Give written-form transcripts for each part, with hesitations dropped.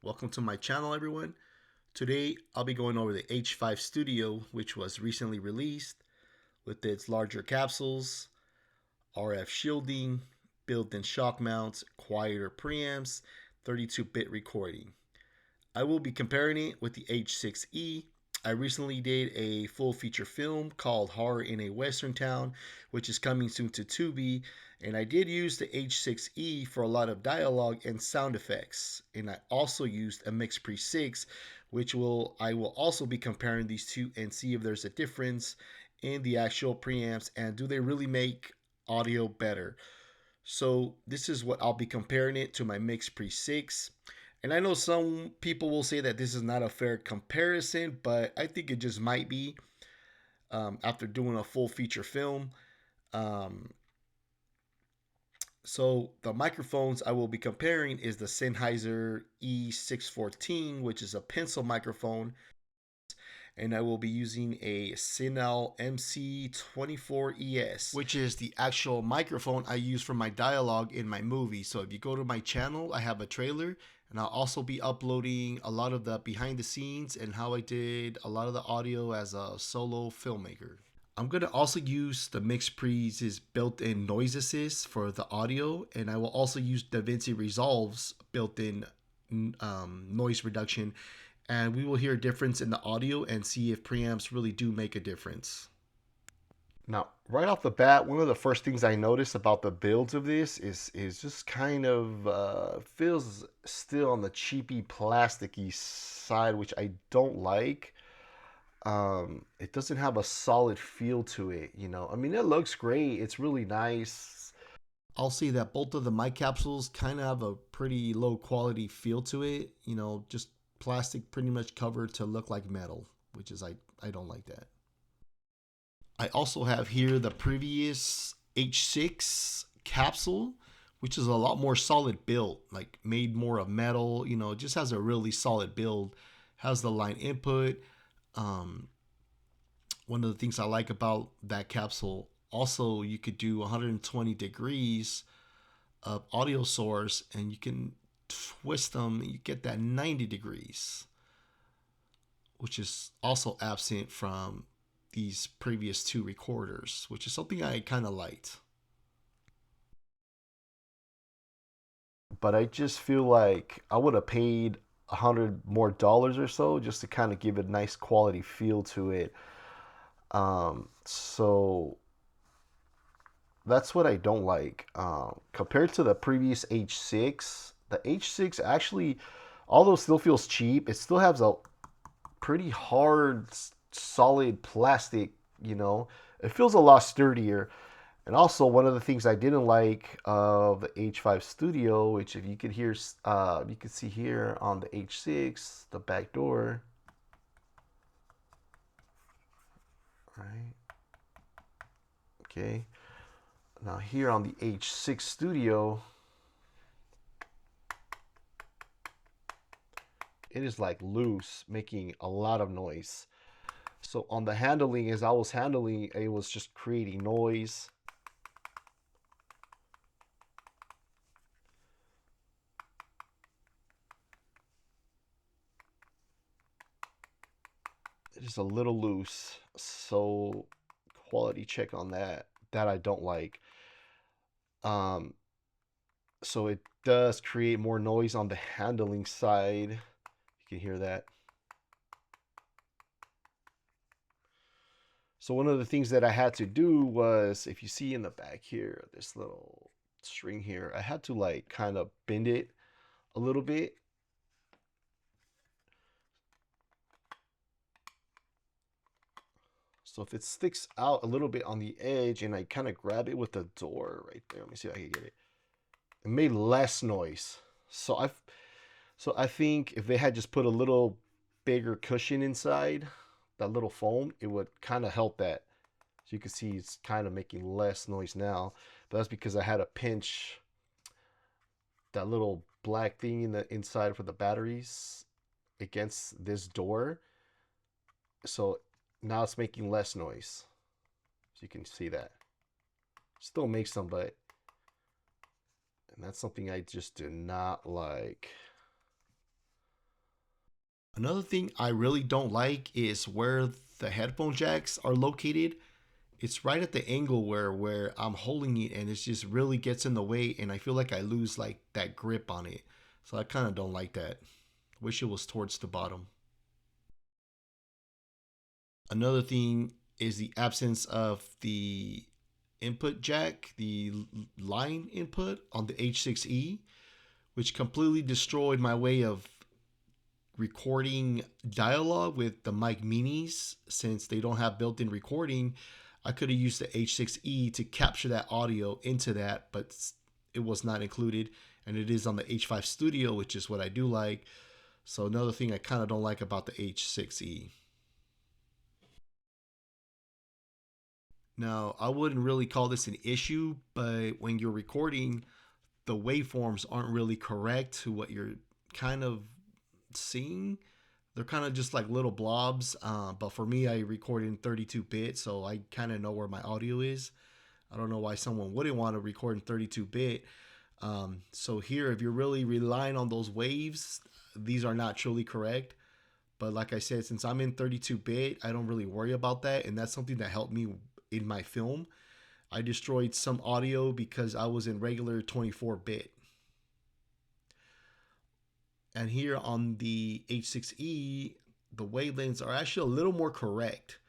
Welcome to my channel, everyone. Today I'll be going over the H5 Studio, which was recently released with its larger capsules, RF shielding, built-in shock mounts, quieter preamps, 32-bit recording. I will be comparing it with the H6E. I recently did a full feature film called Horror in a Western Town, which is coming soon to Tubi, and I did use the H6E for a lot of dialogue and sound effects. And I also used a mixpre 6, which I will also be comparing these two and see if there's a difference in the actual preamps and do they really make audio better. So this is what I'll be comparing it to my mixpre 6. And I know some people will say that this is not a fair comparison, but I think it just might be after doing a full feature film. Um, so the microphones I will be comparing is the Sennheiser E614, which is a pencil microphone, and I will be using a Sinal MC24ES, which is the actual microphone I use for my dialogue in my movie. So if you go to my channel, I have a trailer, and I'll also be uploading a lot of the behind the scenes and how I did a lot of the audio as a solo filmmaker. I'm going to also use the mixpre's built-in noise assist for the audio, and I will also use DaVinci Resolve's built-in noise reduction, and we will hear a difference in the audio and see if preamps really do make a difference. Now, right off the bat, one of the first things I noticed about the builds of this is just kind of feels still on the cheapy plasticky side, which I don't like. It doesn't have a solid feel to it, you know. I mean, it looks great. It's really nice. I'll say that both of the mic capsules kind of have a pretty low quality feel to it, you know, just plastic pretty much covered to look like metal, which is I don't like that. I also have here the previous H6 capsule, which is a lot more solid build, like made more of metal, you know, it just has a really solid build, has the line input. Um, One of the things I like about that capsule, also you could do 120 degrees of audio source and you can twist them and you get that 90 degrees, which is also absent from these previous two recorders, which is something I kind of liked. But I just feel like I would have paid $100 more or so just to kind of give it a nice quality feel to it. So that's what I don't like. Compared to the previous H6, the H6 actually, although still feels cheap, it still has a pretty hard, solid plastic, you know. It feels a lot sturdier. And also, one of the things I didn't like of the H5 Studio, which if you could hear, you can see here on the H6, the back door, right? Okay. Now here on the H6 Studio, it is like loose, making a lot of noise. So on the handling, as I was handling, it was just creating noise. It is a little loose. So quality check on that. That I don't like. Um, so it does create more noise on the handling side. You can hear that. So one of the things that I had to do was, if you see in the back here, this little string here, I had to like kind of bend it a little bit. So if it sticks out a little bit on the edge and I kind of grab it with the door right there, let me see if I can get it. It made less noise. So I think if they had just put a little bigger cushion inside, that little foam, it would kind of help that. So you can see it's kind of making less noise now. But that's because I had to pinch that little black thing in the inside for the batteries against this door. So now it's making less noise. So you can see that. Still makes some, but and that's something I just do not like. Another thing I really don't like is where the headphone jacks are located. It's right at the angle where I'm holding it, and it just really gets in the way, and I feel like I lose like that grip on it. So I kind of don't like that. Wish it was towards the bottom. Another thing is the absence of the input jack, the line input on the H6E, which completely destroyed my way of recording dialogue with the mic minis. Since they don't have built-in recording, I could have used the H6E to capture that audio into that, but it was not included, and it is on the H5 Studio, which is what I do like. So another thing I kind of don't like about the H6E. Now, I wouldn't really call this an issue, but when you're recording, the waveforms aren't really correct to what you're kind of seeing. They're kind of just like little blobs. But for me, I record in 32-bit, so I kind of know where my audio is. I don't know why someone wouldn't want to record in 32-bit. So here, if you're really relying on those waves, these are not truly correct. But like I said, since I'm in 32-bit, I don't really worry about that. And that's something that helped me in my film. I destroyed some audio because I was in regular 24-bit. And here on the H6E, the wavelengths are actually a little more correct.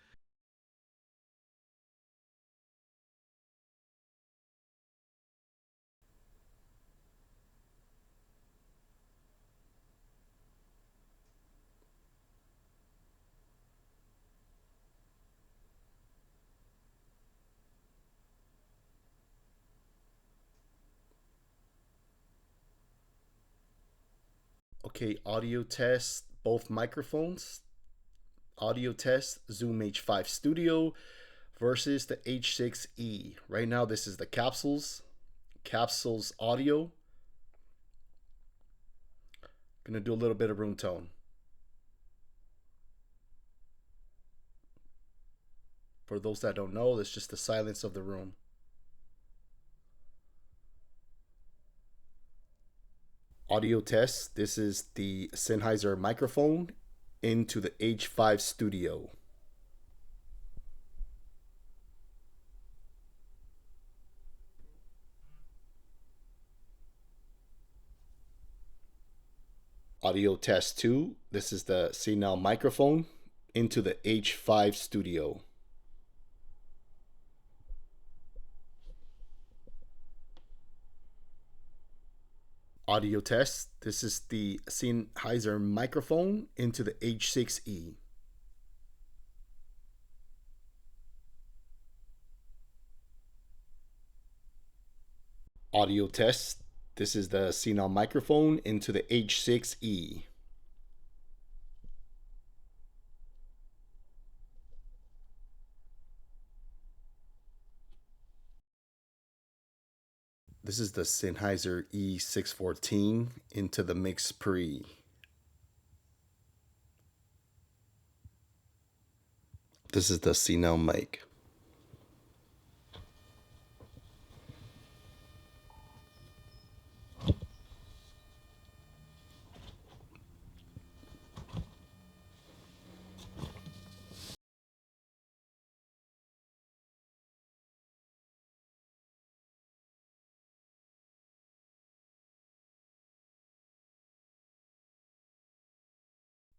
Okay, audio test, both microphones. Audio test, Zoom H5 Studio versus the H6E. Right now, this is the capsules audio. Gonna do a little bit of room tone. For those that don't know, it's just the silence of the room. Audio test. This is the Sennheiser microphone into the H5 Studio. Audio test 2. This is the CNL microphone into the H5 Studio. Audio test. This is the Sennheiser microphone into the H6E. Audio test. This is the CNL microphone into the H6E. This is the Sennheiser E614 into the mixpre. This is the CNL mic.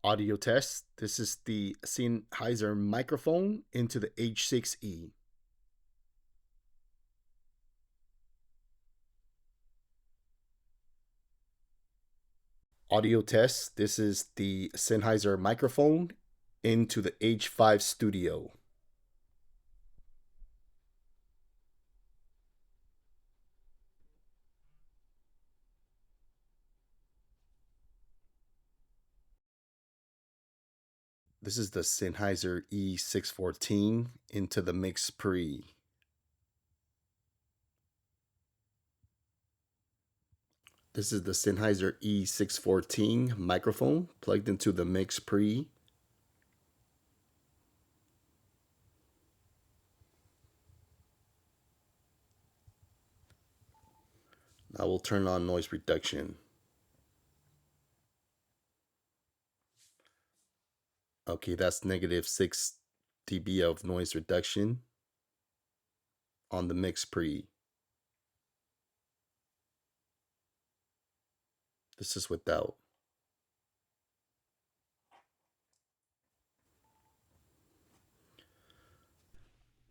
Audio test. This is the Sennheiser microphone into the H6E. Audio test. This is the Sennheiser microphone into the H5 Studio. This is the Sennheiser E614 into the mixpre. This is the Sennheiser E614 microphone plugged into the mixpre. Now we'll turn on noise reduction. Okay, that's negative 6 dB of noise reduction on the mixpre. This is without.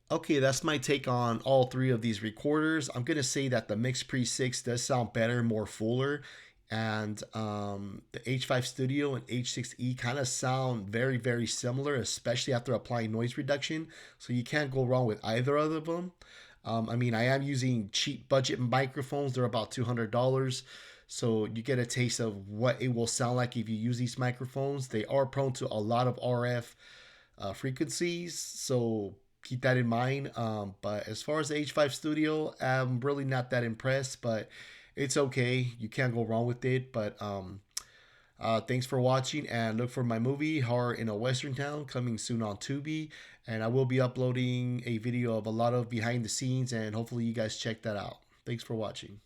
Okay, that's my take on all three of these recorders. I'm gonna say that the mixpre 6 does sound better, more fuller, and the H5 Studio and H6E kind of sound very, very similar, especially after applying noise reduction. So you can't go wrong with either of them. I mean, I am using cheap budget microphones. They're about $200. So you get a taste of what it will sound like if you use these microphones. They are prone to a lot of RF frequencies, so keep that in mind. But as far as the H5 Studio, I'm really not that impressed, but it's okay. You can't go wrong with it. But thanks for watching, and look for my movie Horror in a Western Town coming soon on Tubi. And I will be uploading a video of a lot of behind the scenes, and hopefully you guys check that out. Thanks for watching.